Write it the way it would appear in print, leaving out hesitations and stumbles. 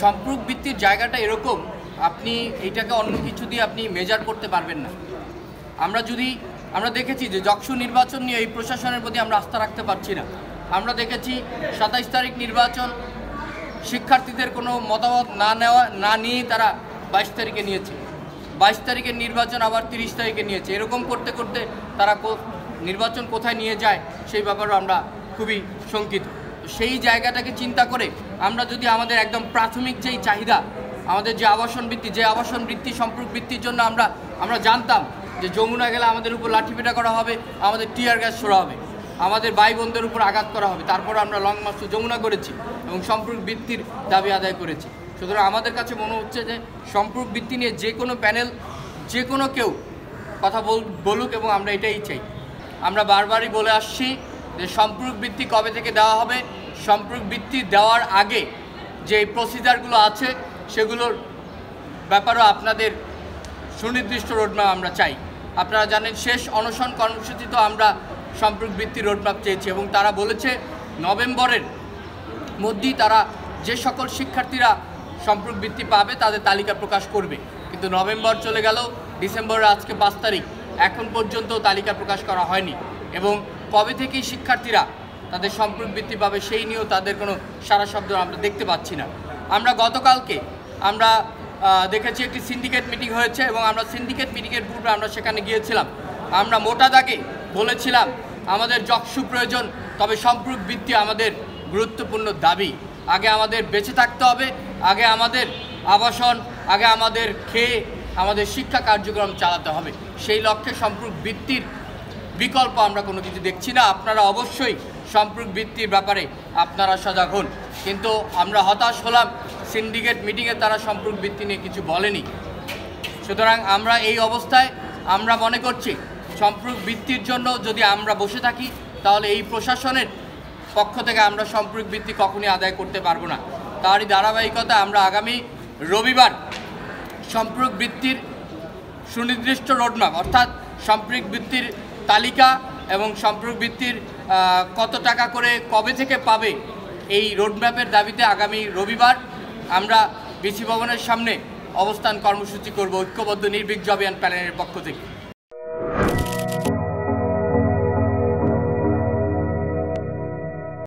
সম্পর্ক ভিত্তির জায়গাটা এরকম, আপনি এইটাকে অন্য কিছু দিয়ে আপনি মেজার করতে পারবেন না। আমরা দেখেছি যে যকসু নির্বাচন নিয়ে এই প্রশাসনের প্রতি আমরা আস্থা রাখতে পারছি না। আমরা দেখেছি 27 তারিখ নির্বাচন শিক্ষার্থীদের কোনো মতামত না নিয়েই তারা 22 তারিখে নিয়েছে, 22 তারিখের নির্বাচন আবার 30 তারিখে নিয়েছে। এরকম করতে করতে তারা নির্বাচন কোথায় নিয়ে যায় সেই ব্যাপারে আমরা খুবই শঙ্কিত। সেই জায়গাটাকে চিন্তা করে আমরা যদি আমাদের একদম প্রাথমিক যেই চাহিদা, আমাদের যে আবাসন বৃত্তি সম্পর্ক বৃত্তির জন্য আমরা জানতাম যে যমুনা গেলে আমাদের উপর লাঠিপেটা করা হবে, আমাদের টিয়ার গ্যাস ছোড়া হবে, আমাদের ভাই বোনদের উপর আঘাত করা হবে, তারপর আমরা লং মার্চ যমুনা করেছি এবং সম্পর্ক বৃত্তির দাবি আদায় করেছি। সুতরাং আমাদের কাছে মনে হচ্ছে যে সম্পর্ক বৃত্তি নিয়ে যে কোনো প্যানেল, যে কোনো কেউ কথা বলুক এবং আমরা এটাই চাই। আমরা বারবারই বলে আসছি যে সম্পর্ক বৃত্তি কবে থেকে দেওয়া হবে, সম্পর্ক বৃত্তি দেওয়ার আগে যে প্রসিজারগুলো আছে সেগুলোর ব্যাপারেও আপনাদের সুনির্দিষ্ট রোডম্যাপ আমরা চাই। আপনারা জানেন শেষ অনশন কর্মসূচিতেও আমরা সম্পর্ক বৃত্তির রোডম্যাপ চেয়েছি এবং তারা বলেছে নভেম্বরের মধ্যেই তারা যে সকল শিক্ষার্থীরা সম্পর্ক বৃত্তি পাবে তাদের তালিকা প্রকাশ করবে। কিন্তু নভেম্বর চলে গেল, ডিসেম্বরের আজকে 5 তারিখ, এখন পর্যন্ত তালিকা প্রকাশ করা হয়নি এবং কবে থেকেই শিক্ষার্থীরা তাদের সম্পর্ক বৃত্তি পাবে সেই নিয়েও তাদের কোনো সারা শব্দ আমরা দেখতে পাচ্ছি না। আমরা গতকালকে দেখেছি একটি সিন্ডিকেট মিটিং হয়েছে এবং আমরা সিন্ডিকেট মিটিংয়ের পূর্বে আমরা সেখানে গিয়েছিলাম। আমরা মোটা দাগে বলেছিলাম আমাদের যকসু প্রয়োজন, তবে সম্পর্ক বৃত্তি আমাদের গুরুত্বপূর্ণ দাবি। আগে আমাদের বেঁচে থাকতে হবে, আগে আমাদের আবাসন, আগে আমাদের খেয়ে আমাদের শিক্ষা কার্যক্রম চালাতে হবে। সেই লক্ষ্যে সম্পর্ক বৃত্তির বিকল্প আমরা কোনো কিছু দেখছি না। আপনারা অবশ্যই সম্পর্ক বৃত্তির ব্যাপারে আপনারা সজাগ হন। কিন্তু আমরা হতাশ হলাম, সিন্ডিকেট মিটিংয়ে তারা সম্পর্ক বৃত্তি নিয়ে কিছু বলেনি। সুতরাং আমরা এই অবস্থায় আমরা মনে করছি সম্পর্ক বৃত্তির জন্য যদি আমরা বসে থাকি তাহলে এই প্রশাসনের পক্ষ থেকে আমরা সম্পর্ক বৃত্তি কখনই আদায় করতে পারবো না। তারই ধারাবাহিকতা আমরা আগামী রবিবার সম্পর্ক বৃত্তির সুনির্দিষ্ট রোডম্যাপ অর্থাৎ সম্পর্ক বৃত্তির তালিকা এবং সম্পর্ক বৃত্তির কত টাকা করে কবে থেকে পাবে এই রোডম্যাপের দাবিতে আগামী রবিবার আমরা বিসি ভবনের সামনে অবস্থান কর্মসূচি করব ঐক্যবদ্ধ নির্ভীক জবিয়ান প্যানেলের পক্ষ থেকে।